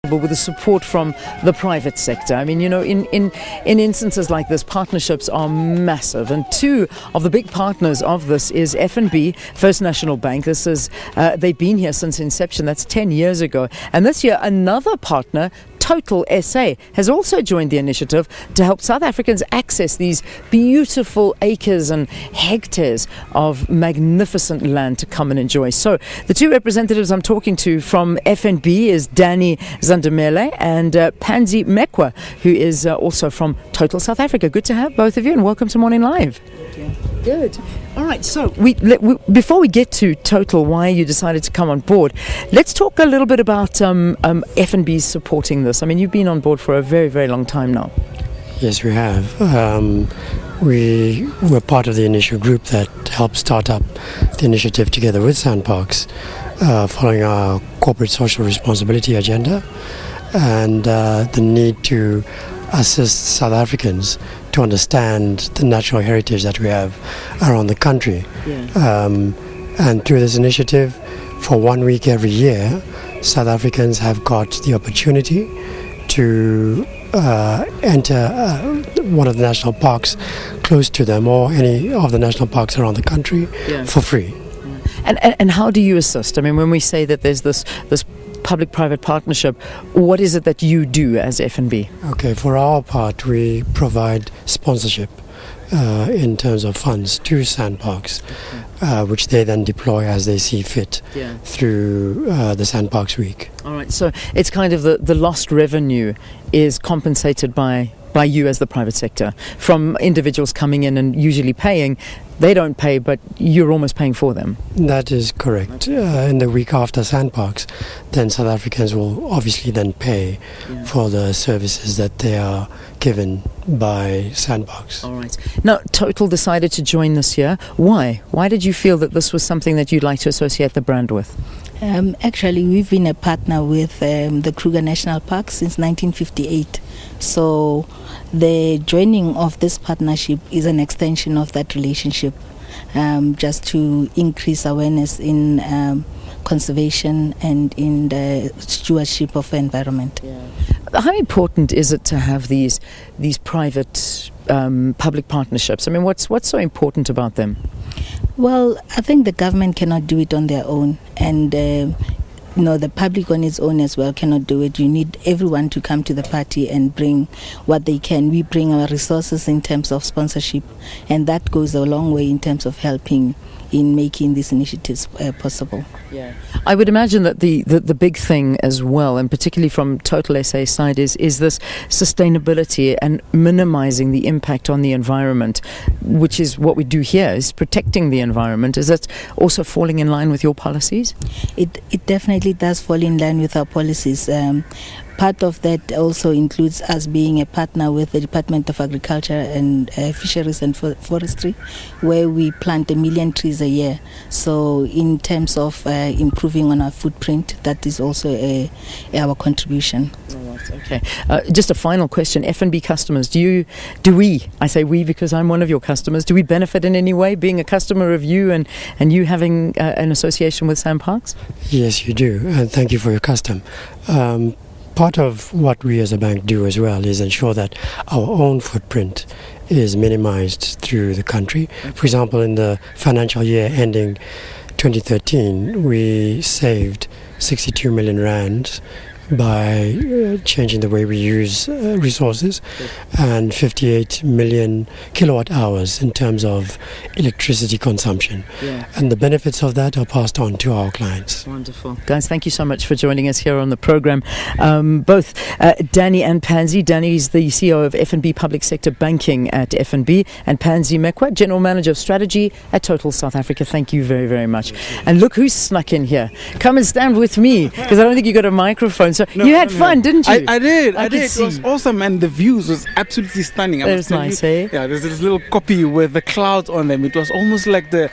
with the support from the private sector. I mean, you know, in instances like this, partnerships are massive, and two of the big partners of this is FNB, First National Bank. This is they've been here since inception. That's 10 years ago, and this year another partner, Total SA, has also joined the initiative to help South Africans access these beautiful acres and hectares of magnificent land to come and enjoy. So the two representatives I'm talking to from FNB is Danny Zandamele and Pansy Mekwa, who is also from Total South Africa. Good to have both of you, and welcome to Morning Live. Good. All right, so before we get to Total, why you decided to come on board, let's talk a little bit about FNB supporting this. I mean, you've been on board for a very, very long time now. Yes, we have. We were part of the initial group that helped start up the initiative together with SANParks, following our corporate social responsibility agenda and the need to assist South Africans to understand the natural heritage that we have around the country. Yeah. And through this initiative, for 1 week every year, South Africans have got the opportunity to enter one of the national parks close to them, or any of the national parks around the country, for free. And how do you assist? I mean, when we say that there's this public-private partnership, what is it that you do as FNB? Okay, for our part, we provide sponsorship in terms of funds to SANParks, which they then deploy as they see fit through the SANParks week. All right, so it's kind of the lost revenue is compensated by you as the private sector, from individuals coming in and usually paying. They don't pay, but you're almost paying for them. That is correct. In the week after SANParks, then South Africans will obviously then pay for the services that they are given by SANParks. All right. Now, Total decided to join this year. Why? Why did you feel that this was something that you'd like to associate the brand with? Actually, we've been a partner with the Kruger National Park since 1958. So the joining of this partnership is an extension of that relationship, just to increase awareness in conservation and in the stewardship of the environment. Yeah. How important is it to have these private public partnerships? I mean, what's so important about them? Well, I think the government cannot do it on their own, and the public on its own as well cannot do it. You need everyone to come to the party and bring what they can. We bring our resources in terms of sponsorship, and that goes a long way in terms of helping in making these initiatives possible. Yeah, I would imagine that the big thing as well, and particularly from Total SA side, is this sustainability and minimizing the impact on the environment, which is what we do here, is protecting the environment. Is that also falling in line with your policies? It definitely does fall in line with our policies. Part of that also includes us being a partner with the Department of Agriculture and Fisheries and Forestry, where we plant 1 million trees a year. So in terms of improving on our footprint, that is also our contribution. Okay. Just a final question. FNB customers, do we, I say we because I'm one of your customers, do we benefit in any way being a customer of you and you having an association with SANParks? Yes, you do, and thank you for your custom. Part of what we as a bank do as well is ensure that our own footprint is minimized through the country. For example, in the financial year ending 2013, we saved 62 million rand by changing the way we use resources, and 58 million kilowatt hours in terms of electricity consumption. Yeah. And the benefits of that are passed on to our clients. Wonderful. Guys, thank you so much for joining us here on the program. Both Danny and Pansy. Danny is the CEO of FNB Public Sector Banking at FNB, and Pansy Mekwa, General Manager of Strategy at Total South Africa. Thank you very, very much. And look who's snuck in here. Come and stand with me, because I don't think you got a microphone. So you had fun, didn't you? I did. It was awesome, and the views was absolutely stunning. It was nice, eh? Yeah, there's this little copy with the clouds on them. It was almost like the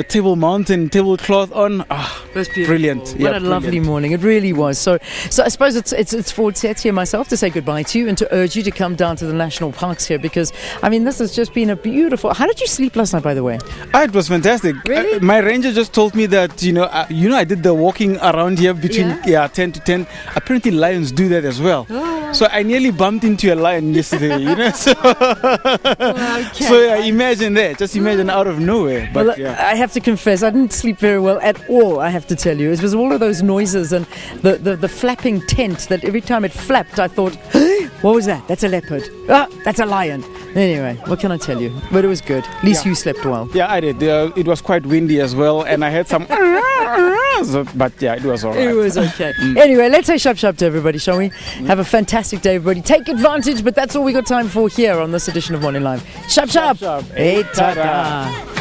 Table Mountain tablecloth on. That's beautiful. Brilliant. What a lovely morning. It really was. So I suppose it's forward set here myself to say goodbye to you and to urge you to come down to the national parks here, because I mean this has just been a beautiful. How did you sleep last night, by the way? It was fantastic. Really? My ranger just told me that I did the walking around here between 10 to 10. Apparently apparently lions do that as well. So I nearly bumped into a lion yesterday, you know. So, imagine that. Just imagine out of nowhere. But well, yeah. I have to confess, I didn't sleep very well at all, I have to tell you. It was all of those noises and the flapping tent that every time it flapped, I thought, what was that? That's a leopard. Ah, that's a lion. Anyway, what can I tell you? But it was good. At least you slept well. Yeah, I did. It was quite windy as well, and I had some... but yeah, it was all right. It was okay. Anyway, let's say shop to everybody, shall we? Have a fantastic day, everybody. Take advantage, but that's all we got time for here on this edition of Morning Live. Shop. Shop. Hey, ta-da.